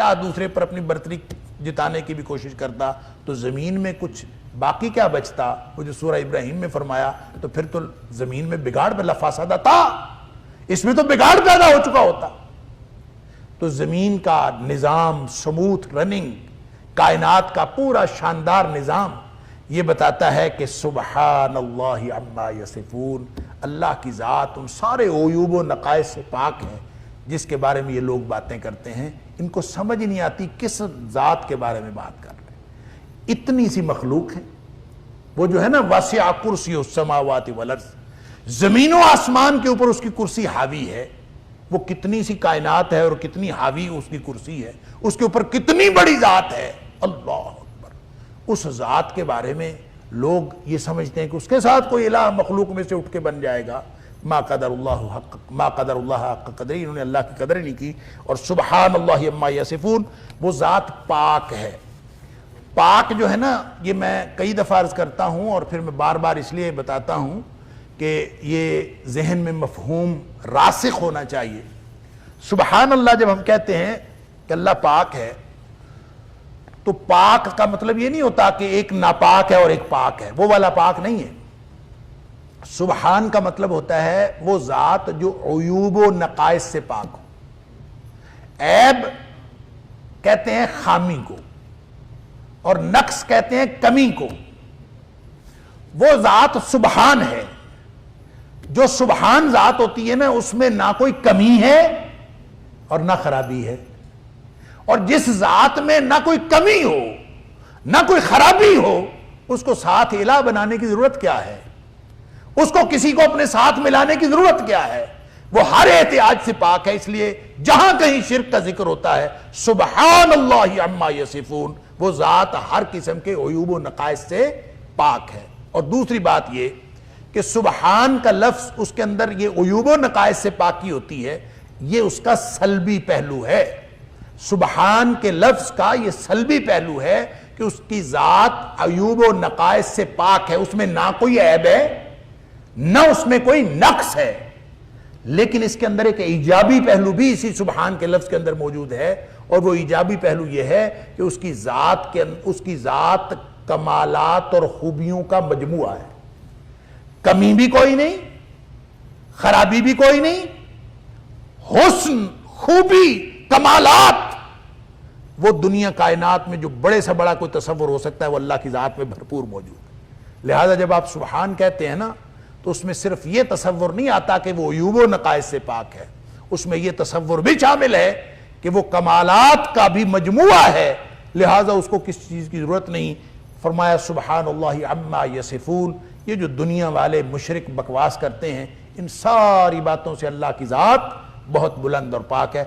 الہ دوسرے پر اپنی برتری جتانے کی بھی کوشش کرتا تو زمین میں کچھ باقی کیا بچتا؟ وہ جو سورہ ابراہیم میں فرمایا تو پھر تو زمین میں بگاڑ بلا فساد تھا، اس میں تو بگاڑ پیدا ہو چکا ہوتا۔ تو زمین کا نظام، سموتھ رننگ، کائنات کا پورا شاندار نظام یہ بتاتا ہے کہ سبحان اللہ عما یصفون، اللہ کی ذات ان سارے عیوب و نقائص سے پاک ہے جس کے بارے میں یہ لوگ باتیں کرتے ہیں۔ ان کو سمجھ نہیں آتی کس ذات کے بارے میں بات کر رہے ہیں، اتنی سی مخلوق ہے۔ وہ جو ہے نا واسع کرسی السماوات والارض، زمین و آسمان کے اوپر اس کی کرسی حاوی ہے۔ وہ کتنی سی کائنات ہے اور کتنی حاوی اس کی کرسی ہے، اس کے اوپر کتنی بڑی ذات ہے، اللہ اکبر۔ اس ذات کے بارے میں لوگ یہ سمجھتے ہیں کہ اس کے ساتھ کوئی الہ مخلوق میں سے اٹھ کے بن جائے گا۔ ما قدر اللہ حق قدر، انہوں نے اللہ کی قدر ہی نہیں کی۔ اور سبحان اللہ عما یصفون، وہ ذات پاک ہے۔ پاک جو ہے نا، یہ میں کئی دفعہ عرض کرتا ہوں اور پھر میں بار بار اس لیے بتاتا ہوں کہ یہ ذہن میں مفہوم راسخ ہونا چاہیے۔ سبحان اللہ جب ہم کہتے ہیں کہ اللہ پاک ہے تو پاک کا مطلب یہ نہیں ہوتا کہ ایک ناپاک ہے اور ایک پاک ہے، وہ والا پاک نہیں ہے۔ سبحان کا مطلب ہوتا ہے وہ ذات جو عیوب و نقائص سے پاک ہو۔ عیب کہتے ہیں خامی کو اور نقص کہتے ہیں کمی کو۔ وہ ذات سبحان ہے۔ جو سبحان ذات ہوتی ہے نا، اس میں نہ کوئی کمی ہے اور نہ خرابی ہے۔ اور جس ذات میں نہ کوئی کمی ہو نہ کوئی خرابی ہو، اس کو ساتھ الہ بنانے کی ضرورت کیا ہے؟ اس کو کسی کو اپنے ساتھ ملانے کی ضرورت کیا ہے؟ وہ ہر احتیاج سے پاک ہے۔ اس لیے جہاں کہیں شرک کا ذکر ہوتا ہے، سبحان اللہ عما یصفون، وہ ذات ہر قسم کے عیوب و نقائص سے پاک ہے۔ اور دوسری بات یہ کہ سبحان کا لفظ، اس کے اندر یہ عیوب و نقائص سے پاکی ہوتی ہے، یہ اس کا سلبی پہلو ہے۔ سبحان کے لفظ کا یہ سلبی پہلو ہے کہ اس کی ذات عیوب و نقائص سے پاک ہے، اس میں نہ کوئی عیب ہے نہ اس میں کوئی نقص ہے۔ لیکن اس کے اندر ایک ایجابی پہلو بھی اسی سبحان کے لفظ کے اندر موجود ہے، اور وہ ایجابی پہلو یہ ہے کہ اس کی ذات کمالات اور خوبیوں کا مجموعہ ہے۔ کمی بھی کوئی نہیں، خرابی بھی کوئی نہیں، حسن، خوبی، کمالات، وہ دنیا کائنات میں جو بڑے سے بڑا کوئی تصور ہو سکتا ہے وہ اللہ کی ذات میں بھرپور موجود ہے۔ لہذا جب آپ سبحان کہتے ہیں نا تو اس میں صرف یہ تصور نہیں آتا کہ وہ عیوب و نقائص سے پاک ہے، اس میں یہ تصور بھی شامل ہے کہ وہ کمالات کا بھی مجموعہ ہے، لہذا اس کو کس چیز کی ضرورت نہیں۔ فرمایا سبحان اللہ عما یصفون۔ یہ جو دنیا والے مشرک بکواس کرتے ہیں، ان ساری باتوں سے اللہ کی ذات بہت بلند اور پاک ہے۔